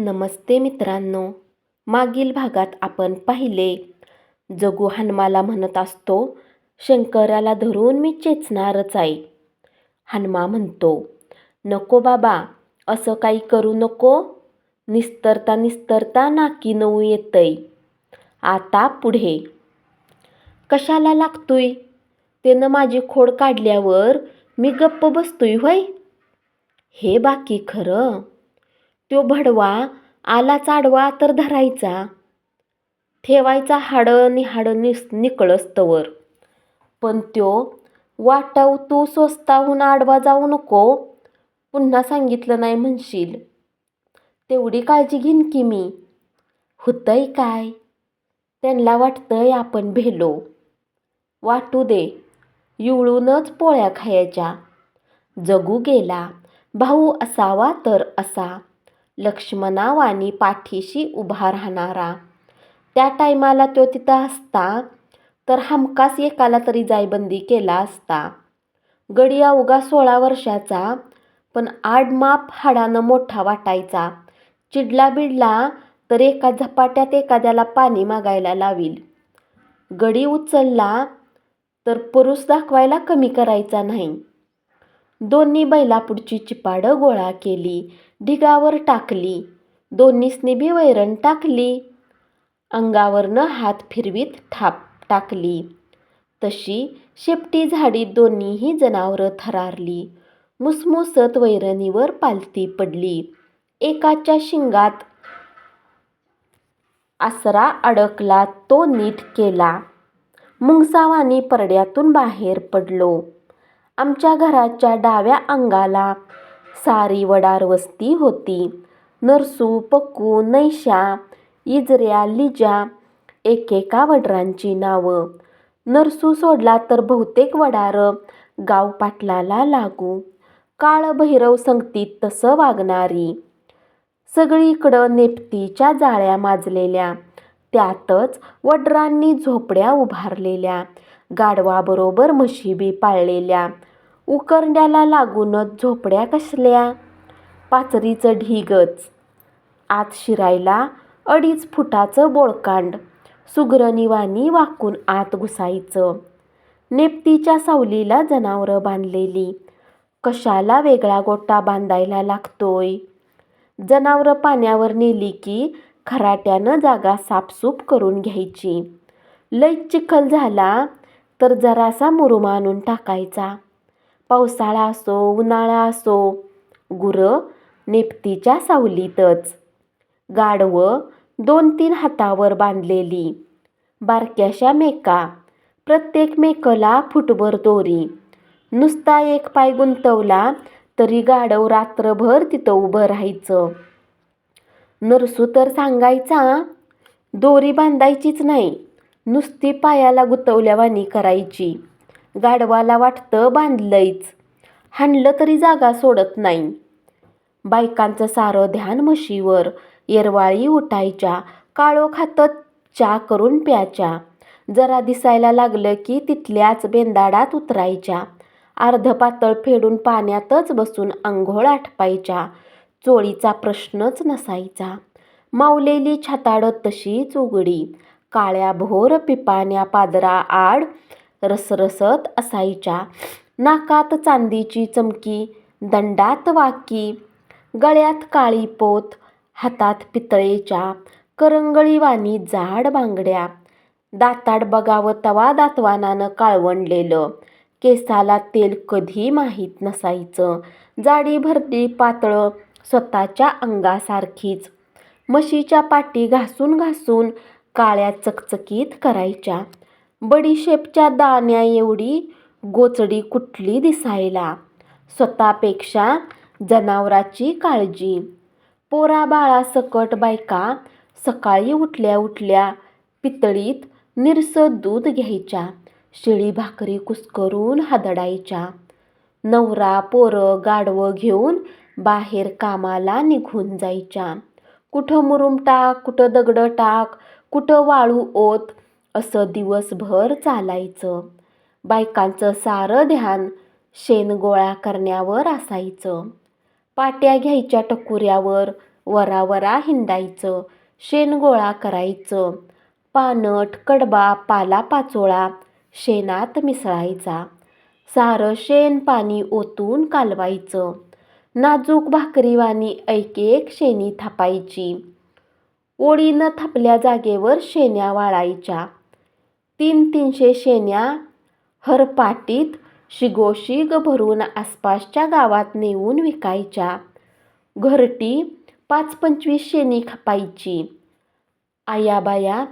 नमस्ते मित्रांनो. मागील भागात आपण पाहिले, जगू हनुमाला म्हणत असतो, शंकराला धरून मी चेचणारच आहे. हनुमा म्हणतो, नको बाबा, असं काही करू नको. निस्तरता निस्तरता नाकी नऊ येतंय. आता पुढे. कशाला लागतोय? त्यानं माझी खोड काढल्यावर मी गप्प बसतोय होय? हे बाकी खरं. त्यो भडवा आलाच आडवा तर धरायचा, ठेवायचा हाडं निहाडं निकळस्तवर. पण त्यो वाटाव तू स्वस्ताहून आडवा जाऊ नको, पुन्हा सांगितलं नाही म्हणशील. तेवढी काळजी घेईन की मी. होतंय काय, त्यांना वाटतंय आपण भेलो. वाटू दे, युळूनच पोळ्या खायच्या. जगू गेला, भाऊ असावा तर असा, लक्ष्मणावानी पाठीशी उभा राहणारा. त्या टायमाला तो तिथं असता तर हमखास एकाला तरी जायबंदी केला असता. गडी अवघा 16 वर्षाचा, पण आडमाप हाडानं मोठा वाटायचा. चिडला बिडला तर एका झपाट्यात एखाद्याला पाणी मागायला लावील. गडी उचलला तर परूस दाखवायला कमी करायचा नाही. दोन्ही बैलापुढची चिपाडं गोळा केली, ढिगावर टाकली. दोन्हीसनी बी वैरण टाकली. अंगावरनं हात फिरवीत थाप टाकली. तशी शेपटी झाडीत दोन्हीही जनावरं थरारली. मुसमुसत वैरणीवर पालती पडली. एकाच्या शिंगात आसरा अडकला, तो नीट केला. मुंगसावानी परड्यातून बाहेर पडलो. आमच्या घराच्या डाव्या अंगाला सारी वडार वस्ती होती. नरसू, पक्कू, नैशा, इजऱ्या, लिजा, एकेका वडरांची नावं. नरसू सोडला तर बहुतेक वडार गाव पाटलाला लागू. काळ भैरव संगतीत तसं वागणारी. सगळीकडं नेपतीच्या जाळ्या माजलेल्या, त्यातच वडरांनी झोपड्या उभारलेल्या, गाढवाबरोबर म्हशीबी पाळलेल्या. उकरड्याला लागूनच झोपड्या कसल्या, पाचरीचं ढीगच. आत शिरायला 2.5 फुटाचं बोळकांड, सुगरणीवानी वाकून आत घुसायचं. नेपतीच्या सावलीला जनावरं बांधलेली. कशाला वेगळा गोटा बांधायला लागतोय? जनावरं पाण्यावर नेली की खराट्यानं जागा साफसूफ करून घ्यायची. लईच चिखल झाला तर जरासा मुरुम आणून टाकायचा. पावसाळा असो उन्हाळा असो, गुरं नेपतीच्या सावलीतच. गाढवं 2-3 हातावर बांधलेली. बारक्याशा मेका, प्रत्येक मेकला फुटभर दोरी. नुसता एक पाय गुंतवला तरी गाढव रात्रभर तिथं उभं राहायचं. नरसू तर सांगायचा, दोरी बांधायचीच नाही, नुसती पायाला गुतवल्यावानी करायची. गाढवाला वाटतं बांधलंयच, हाणलं तरी जागा सोडत नाही. बायकांचं सारं ध्यान म्हशीवर. येरवाळी उठायच्या, काळोखातच चा करून प्याच्या. जरा दिसायला लागलं की तिथल्याच बेंदाडात उतरायच्या. अर्धपातळ फेडून पाण्यातच बसून अंघोळ आटपायच्या. चोळीचा प्रश्नच नसायचा. मावलेली छाताडं तशीच उघडी. काळ्या भोर पिपाण्या पादरा आड रसरसत असायच्या. नाकात चांदीची चमकी, दंडात वाकी, गळ्यात काळी पोत, हातात पितळेच्या करंगळीवाणी जाड बांगड्या. दाताड बघावं तवा दातवानानं काळवंडलेलं. केसाला तेल कधी माहीत नसायचं. जाडी भरली पातळं स्वतःच्या अंगासारखीच. म्हशीच्या पाटी घासून घासून काळ्या चकचकीत करायच्या. बडीशेपच्या दाण्या एवढी गोचडी कुठली दिसायला. स्वतःपेक्षा जनावराची काळजी. पोरा बाळासकट बायका सकाळी उठल्या उठल्या पितळीत निरसं दूध घ्यायच्या. शिळी भाकरी कुस्करून हादडायच्या. नवरा पोरं गाढवं घेऊन बाहेर कामाला निघून जायच्या. कुठं मुरुम टाक, कुठं दगडं टाक, कुठं वाळू ओत, असं दिवसभर चालायचं. बायकांचं सारं ध्यान शेण गोळा करण्यावर असायचं. पाट्या घ्यायच्या टकुऱ्यावर, वरावरा हिंडायचं, शेण गोळा करायचं. पानट, कडबा, पालापाचोळा शेणात मिसळायचा. सारं शेण पाणी ओतून कालवायचं. नाजूक भाकरीवाणी ऐकेक शेणी थापायची. ओळीनं थापल्या जागेवर शेण्या वाळायच्या. 300-300 शेण्या हरपाटीत शिगोशिग भरून आसपासच्या गावात नेऊन विकायच्या. घरटी 5-25 शेणी खपायची. आयाबाया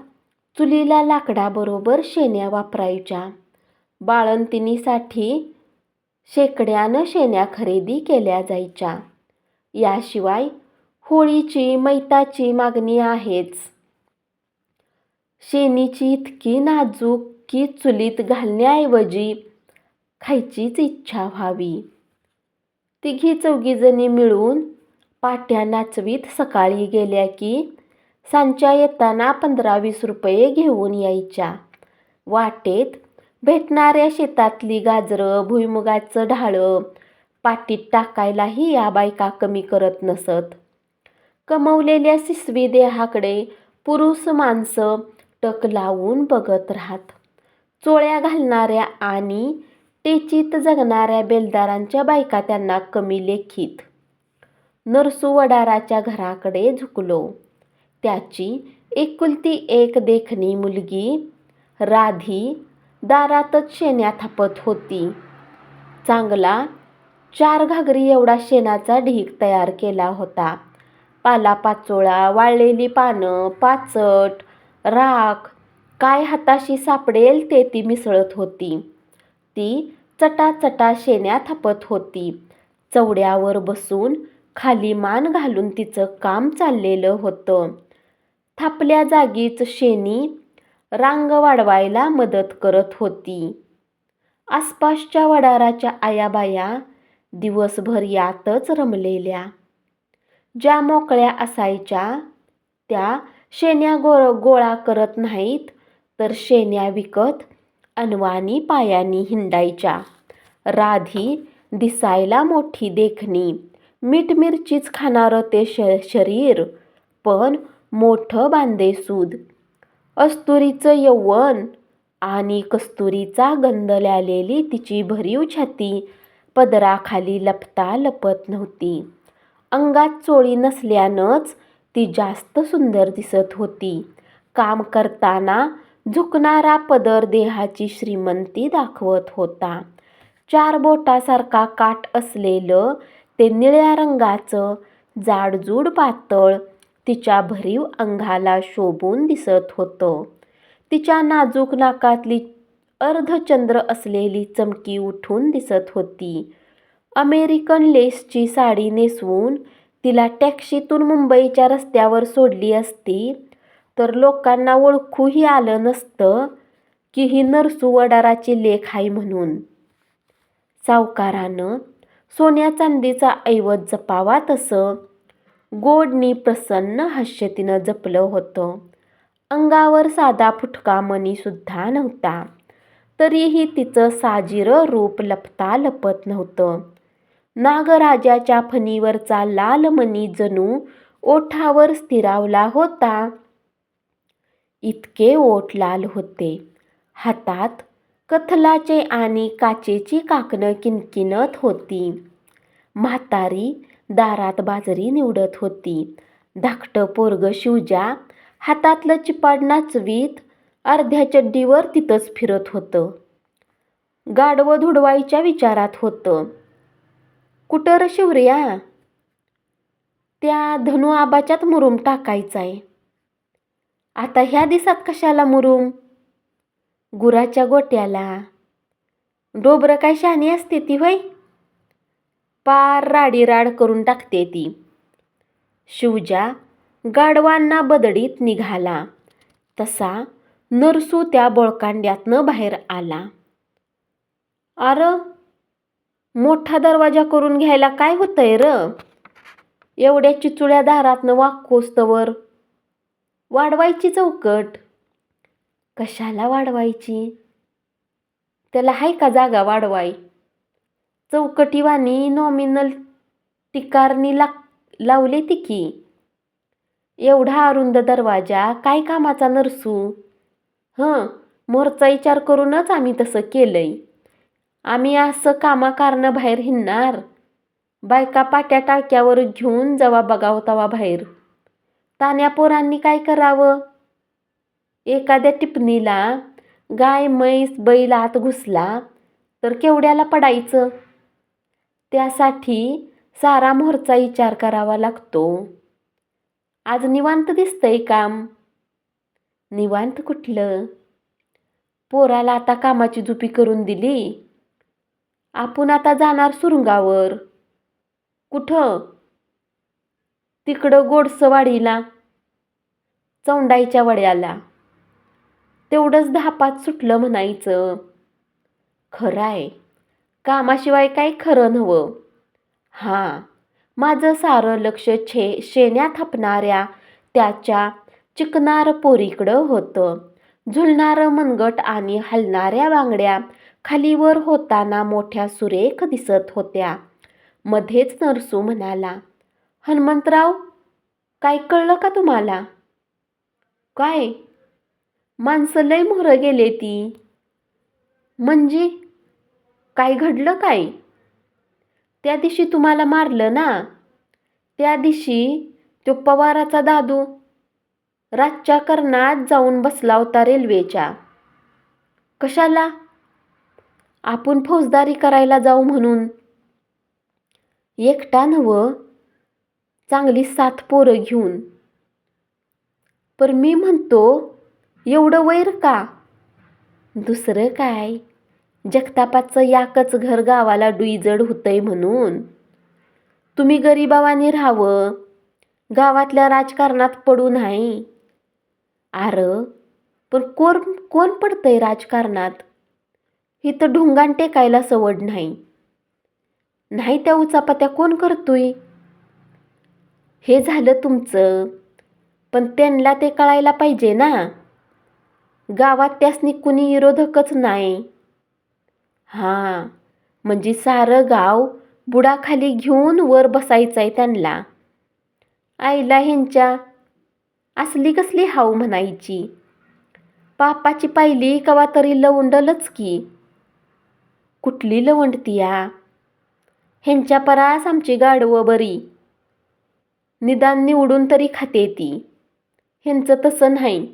चुलीला लाकडाबरोबर शेण्या वापरायच्या. बाळंतिणीसाठी शेकड्यानं शेण्या खरेदी केल्या जायच्या. याशिवाय होळीची मैताची मागणी आहेच. शेणीची इतकी नाजूक की चुलीत घालण्याऐवजी खायचीच इच्छा व्हावी. 3-4 मिळून पाट्या नाचवीत सकाळी गेल्या की सांच्या येताना 15-20 रुपये घेऊन यायच्या. वाटेत भेटणाऱ्या शेतातली गाजरं, भुईमुगाचं ढाळं पाटीत टाकायलाही या बायका कमी करत नसत. कमवलेल्या सिसवी देहाकडे पुरुष माणसं टक लावून बघत राहत. चोळ्या घालणाऱ्या आणि टेचीत जगणाऱ्या बेलदारांच्या बायका त्यांना कमी लेखीत. नरसू वडाराच्या घराकडे झुकलो. त्याची एकुलती एक देखणी मुलगी राधी दारातच शेण्या थापत होती. चांगला 4 घागरी एवढा शेणाचा ढीग तयार केला होता. पालापाचोळा, वाळलेली पानं, पाचट, राख काय हाताशी सापडेल ते ती मिसळत होती. ती चटाचटा शेण्या थापत होती. चवड्यावर बसून खाली मान घालून तिचं काम चाललेलं होतं. थापल्या जागीच शेणी रांग वाढवायला मदत करत होती. आसपासच्या वडाराच्या आयाबाया दिवसभर यातच रमलेल्या. ज्या मोकळ्या असायच्या त्या शेण्या गोळा करत नाहीत तर शेण्या विकत अनवाणी पायानी हिंडायच्या. राधी दिसायला मोठी देखणी, मीठ मिरचीच खाणारं ते शरीर, पण मोठं बांधेसूद. अस्तुरीचं यौवन आणि कस्तुरीचा गंध ल्यालेली तिची भरीव छाती पदराखाली लपता लपत नव्हती. अंगात चोळी नसल्यानंच ती जास्त सुंदर दिसत होती. काम करताना झुकणारा पदर देहाची श्रीमंती दाखवत होता. 4 बोटासारखा काठ असलेलं ते निळ्या रंगाचं जाडजूड पातळ तिच्या भरीव अंगाला शोभून दिसत होतं. तिच्या नाजूक नाकातली अर्धचंद्र असलेली चमकी उठून दिसत होती. अमेरिकन लेसची साडी नेसवून तिला टॅक्सीतून मुंबईच्या रस्त्यावर सोडली असती तर लोकांना ओळखूही आलं नसतं की ही नरसू वडाराची लेक आहे म्हणून. सावकारानं सोन्या चांदीचा ऐवज जपावा तसं गोडनी प्रसन्न हास्य तिनं जपलं होतं. अंगावर साधा फुटका मणीसुद्धा नव्हता. तरीही तिचं साजिरं रूप लपता लपत नव्हतं. नागराजाच्या फणीवरचा लाल मणी जणू ओठावर स्थिरावला होता. इतके ओठ लाल होते. हातात कथलाचे आणि काचेची काकणं किणकिणत होती. म्हातारी दारात बाजरी निवडत होती. धाकटं पोरगं शिवजा हातातलं चिपाड नाचवीत अर्ध्या चड्डीवर तिथंच फिरत होतं. गाढवं धुडवायच्या विचारात होतं. कुठं र शिवऱ्या? त्या धनू आबाच्यात मुरूम टाकायचाय. आता ह्या दिसात कशाला मुरूम? गुराच्या गोट्याला. डोबरं काय शहाणी असते ती होय? पार राडीराड करून टाकते ती. शिवजा गाढवांना बदडीत निघाला तसा नरसू त्या बोळकांड्यातनं बाहेर आला. अर मोठा दरवाजा करून घ्यायला काय होतंय र? एवढ्या चिचुळ्या दारातनं वाक्कोस्तवर वाढवायची चौकट. कशाला वाढवायची? त्याला हाय का जागा वाढवाय? चौकटीवाणी नॉमिनल टिकारणी लावले ती की. एवढा अरुंद दरवाजा काय कामाचा नरसू? हं, मोरचा विचार करूनच आम्ही तसं केलंय. आम्ही असं कामाकारणं बाहेर हिंडणार? बायका पाट्या टाळक्यावर घेऊन जेव्हा बघावं तवा बाहेर. तान्या पोरांनी काय करावं? एखाद्या टिपणीला गाय म्हैस बैल आत घुसला तर केवढ्याला पडायचं? त्यासाठी सारा मोहरचा विचार करावा लागतो. आज निवांत दिसतंय काम. निवांत कुठलं? पोराला आता कामाची झुपी करून दिली. आपण आता जाणार सुरुंगावर. कुठं? तिकडं गोडसवाडीला, चौंडाईच्या वड्याला. तेवढंच 10-5 सुटलं म्हणायचं. खरं आहे, कामाशिवाय काय खरं नव्हं. हां, माझं सारं लक्ष शेण्या थापणाऱ्या त्याच्या चिकनार पोरीकडं होतं. झुलणारं मनगट आणि हलणाऱ्या बांगड्या खालीवर होताना मोठ्या सुरेख दिसत होत्या. मध्येच नरसू म्हणाला, हनुमंतराव, काय कळलं का तुम्हाला? काय? माणसं लय मोहरं गेले ती. म्हणजे काय घडलं काय? त्या दिवशी तुम्हाला मारलं ना, त्या दिवशी तो पवाराचा दादू रातच्या कर्णात जाऊन बसला होता रेल्वेच्या. कशाला? आपण फौजदारी करायला जाऊ म्हणून. एकटा नव्हं, चांगली 7 पोरं घेऊन. पर मी म्हणतो, एवढं वैर का? दुसरं काय, जगतापाचं याकच घर गावाला डुईजड होतंय म्हणून. तुम्ही गरिबावानी राहावं, गावातल्या राजकारणात पडू नाही. पण कोण पडतंय राजकारणात? इथं ढुंगाण टेकायला सवड नाही. नाही त्या उचापत्या कोण करतोय? हे झालं तुमचं, पण त्यांना ते कळायला पाहिजे ना. गावात त्यासनी कुणी विरोधकच नाही. हां, म्हणजे सारं गाव बुडाखाली घेऊन वर बसायचंय त्यांना. आईला ह्यांच्या असली कसली हाव म्हणायची. पापाची पायली कवा तरी लवंडलच की. कुठली लवंडतीया? ह्यांच्या परास आमची गाढवं बरी. निदान निवडून तरी खाते ती. ह्यांचं तसं नाही,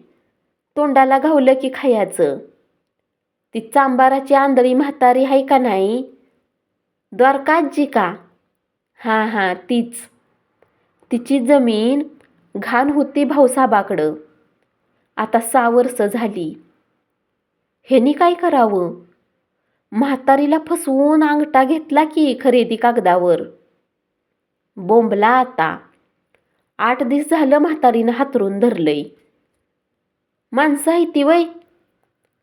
तोंडाला घावलं की खायचं. ती चांबाराची आंधळी म्हातारी आहे का नाही, द्वारकाजी का? हां, तीच. तिची जमीन घाण होती भाऊसाहेबाकडं. आता 6 वर्ष झाली. ह्यांनी काय करावं? म्हातारीला फसवून अंगठा घेतला की खरेदी कागदावर. बोंबला आता. 8 दिवस झालं म्हातारीनं हातरून धरलंय. माणसं आहे ती वय,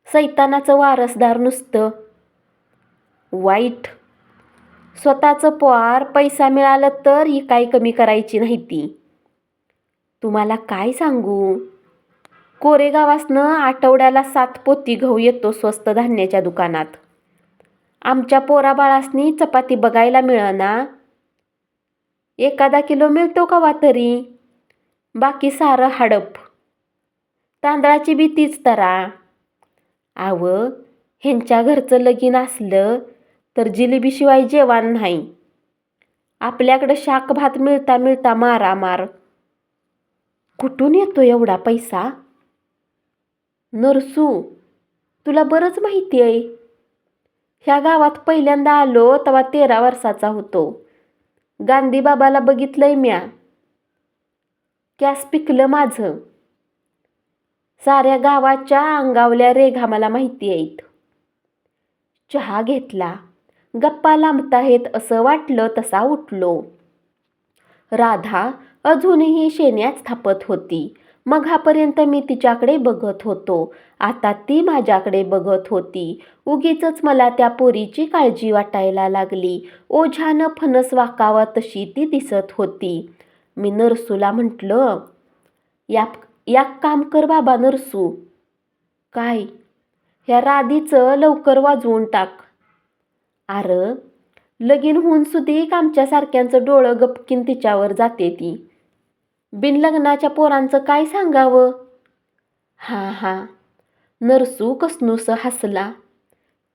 सैतानाचं वारसदार नुसतं. वाईट. स्वतःचं पोर पैसा मिळालं तर ही काय कमी करायची नाही ती. तुम्हाला काय सांगू, कोरेगावासनं आठवड्याला 7 पोती गहू येतो स्वस्त धान्याच्या दुकानात. आमच्या पोराबाळासनी चपाती बघायला मिळना. एखादा किलो मिळतो कवा तरी, बाकी सारं हडप. तांदळाची बी तीच तरा. ह्यांच्या घरचं लगीन असलं तर जिलेबीशिवाय जेवण नाही. आपल्याकडं शाक भात मिळता मिळता मारामार. कुठून येतो एवढा पैसा? नरसू, तुला बरंच माहिती आहे. ह्या गावात पहिल्यांदा आलो तेव्हा 13 वर्षाचा होतो. गांधीबाबाला बघितलंय म्या. कॅस पिकलं माझं. साऱ्या गावाच्या अंगावल्या रेघा मला माहिती आहेत. चहा घेतला. गप्पा लांबताहेत असं वाटलं तसा उठलो. राधा अजूनही शेण्याच थापत होती. मघापर्यंत मी तिच्याकडे बघत होतो, आता ती माझ्याकडे बघत होती. उगीचच मला त्या पोरीची काळजी वाटायला लागली. ओझ्यानं फणस वाकावा तशी ती दिसत होती. मी नरसूला म्हटलं, या काम कर बाबा नरसू. काय? ह्या राधीचं लवकर वाजवून टाक. लगीन होऊन सुधीक आमच्यासारख्यांचं डोळं गपकीन तिच्यावर जाते ती. बिनलग्नाच्या पोरांचं काय सांगावं. हां हां. नरसू कसनूस हसला.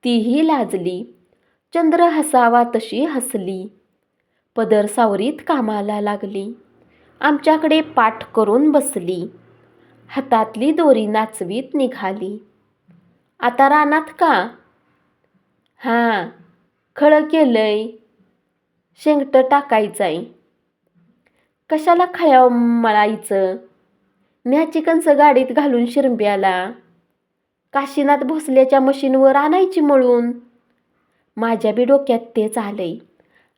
तीही लाजली. चंद्र हसावा तशी हसली. पदर सावरीत कामाला लागली. आमच्याकडे पाठ करून बसली. हातातली दोरी नाचवीत निघाली. आता रानात का? हां, खळं केलंय. शेंगटं टाकायचंय. कशाला खळ्याव मळायचं? न्याची कंस गाडीत घालून शिरंब्याला. काशीनाथ भोसल्याच्या मशीनवर आणायची मळून. माझ्या बी डोक्यात तेच आलंय.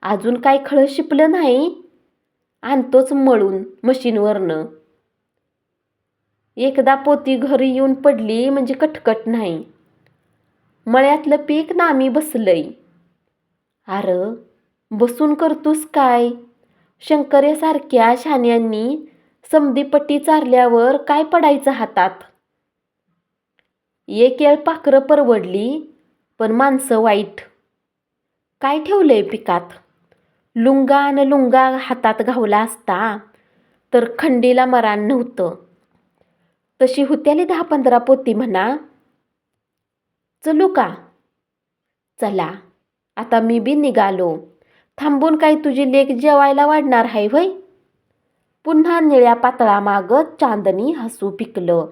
अजून काय खळं शिपलं नाही. आणतोच मळून मशीनवरनं. एकदा पोती घरी येऊन पडली म्हणजे कटकट नाही. मळ्यातलं पीक नामी बसलंय. अरे बसून करतोस काय? शंकर्यासारख्या शान्यांनी समदीपट्टी चारल्यावर काय पडायचं हातात? एक येळ पाखरं परवडली, पण माणसं वाईट. काय ठेवलंय पिकात? लुंगा न लुंगा हातात घावला असता तर खंडीला मरान नव्हतं. तशी हुत्याली 10-15 पोती म्हणा. चलू का? चला, आता मी बी निघालो. थांबून काय तुझी लेक जेवायला वाढणार आहे व्हय? पुन्हा निळ्या पातळामागं चांदणी हसू पिकलं.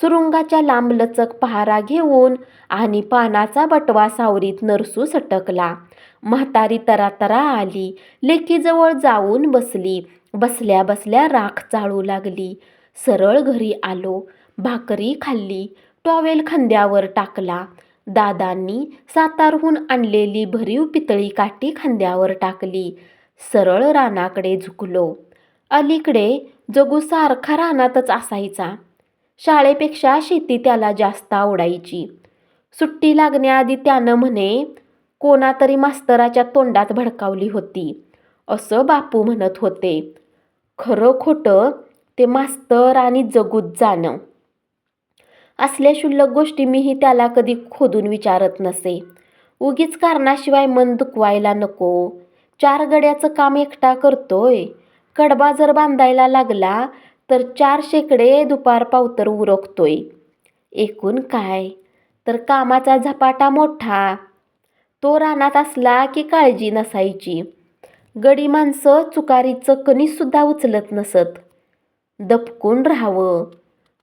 सुरुंगाच्या लांबलचक पहारा घेऊन आणि पानाचा बटवा सावरीत नरसू सटकला. म्हातारी तरातरा आली. लेकीजवळ जाऊन बसली. बसल्या बसल्या राख चाळू लागली. सरळ घरी आलो. भाकरी खाल्ली. टॉवेल खांद्यावर टाकला. दादांनी सातारहून आणलेली भरीव पितळी काठी खांद्यावर टाकली. सरळ रानाकडे झुकलो. अलीकडे जगू सारखा रानातच असायचा. शाळेपेक्षा शेती त्याला जास्त आवडायची. सुट्टी लागण्याआधी त्यानं म्हणे कोणातरी मास्तराच्या तोंडात भडकावली होती असं बापू म्हणत होते. खरं खोटं ते मास्तर आणि जगूत जाणं. असल्या क्षुल्लक गोष्टी मीही त्याला कधी खोदून विचारत नसे. उगीच कारणाशिवाय मन दुखवायला नको. 4 गड्याचं काम एकटा करतोय. कडबा जर बांधायला लागला तर 4 शेकडे दुपार पावतर उरकतोय. एकूण काय तर कामाचा झपाटा मोठा. तो रानात असला की काळजी नसायची. गडी माणसं चुकारीचं कणीसुद्धा उचलत नसत. दपकून राहावं.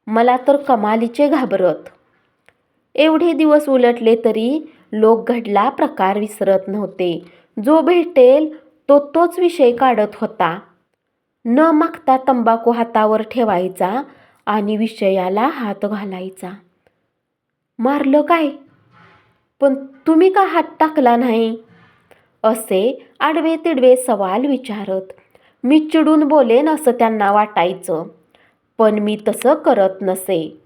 मला तर कमालीचे घाबरत. एवढे दिवस उलटले तरी लोक घडला प्रकार विसरत नव्हते. जो भेटेल तो तोच विषय काढत होता. न मागता तंबाखू हातावर ठेवायचा आणि विषयाला हात घालायचा. मारलं काय? पण तुम्ही का हात टाकला नाही? असे आडवे तिडवे सवाल विचारत. मी चिडून बोलेन असं त्यांना वाटायचं. पण मी तसं करत नसे.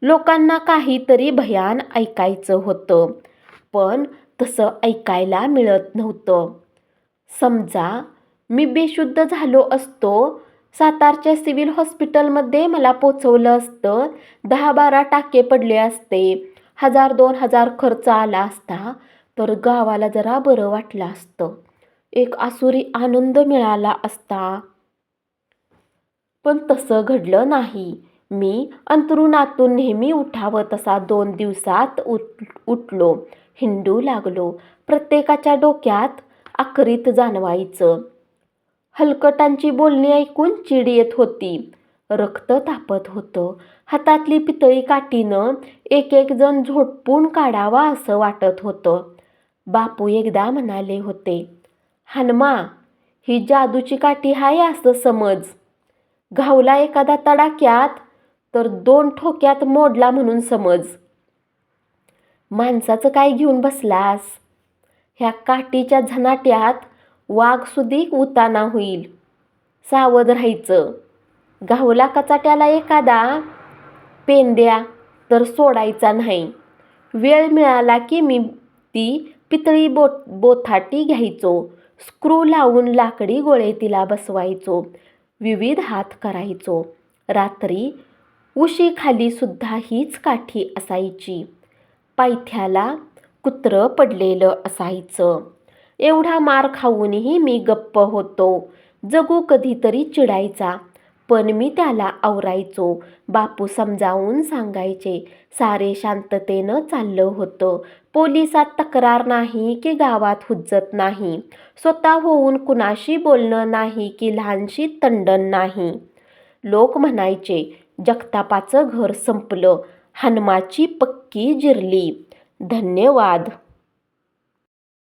लोकांना काहीतरी भयान ऐकायचं होतं. पण तसं ऐकायला मिळत नव्हतं. समजा मी बेशुद्ध झालो असतो. सातारच्या सिव्हिल हॉस्पिटलमध्ये मला पोचवलं असतं. 10-12 टाके पडले असते. 1000-2000 खर्च आला असता तर गावाला जरा बरं वाटलं असतं. एक आसुरी आनंद मिळाला असता. पण तसं घडलं नाही. मी अंथरुणातून नेहमी उठावं तसा 2 दिवसात उठलो. हिंडू लागलो. प्रत्येकाच्या डोक्यात आकरीत जाणवायचं. हलकटांची बोलणी ऐकून चिड येत होती. रक्त तापत होतं. हातातली पितळी काठीनं एक जण झोडपून काढावा असं वाटत होतं. बापू एकदा म्हणाले होते, हनुमा, ही जादूची काठी हाय असं समज. घावला एखादा तडाक्यात तर 2 ठोक्यात मोडला म्हणून समज. माणसाचं काय घेऊन बसलास? ह्या काठीच्या झनाट्यात वाघ सुधीक उताना होईल. सावध राहायचं. घावला कचाट्याला एखादा पेंद्या तर सोडायचा नाही. वेळ मिळाला की मी ती पितळी बोथाटी घ्यायचो. स्क्रू लावून लाकडी गोळे तिला बसवायचो. विविध हात करायचो. रात्री उशीखाली सुद्धा हीच काठी असायची. पायथ्याला कुत्रं पडलेलं असायचं. एवढा मार खाऊनही मी गप्प होतो. जगू कधीतरी चिडायचा. पण मी त्याला आवरायचो. बापू समजावून सांगायचे. सारे शांततेनं चाललं होतं. पोलिसात तक्रार नाही की गावात हुज्जत नाही. स्वतः होऊन कुणाशी बोलणं नाही की लहानशी तंडण नाही. लोक म्हणायचे, जगतापाचं घर संपलं, हनुमाची पक्की जिरली. धन्यवाद.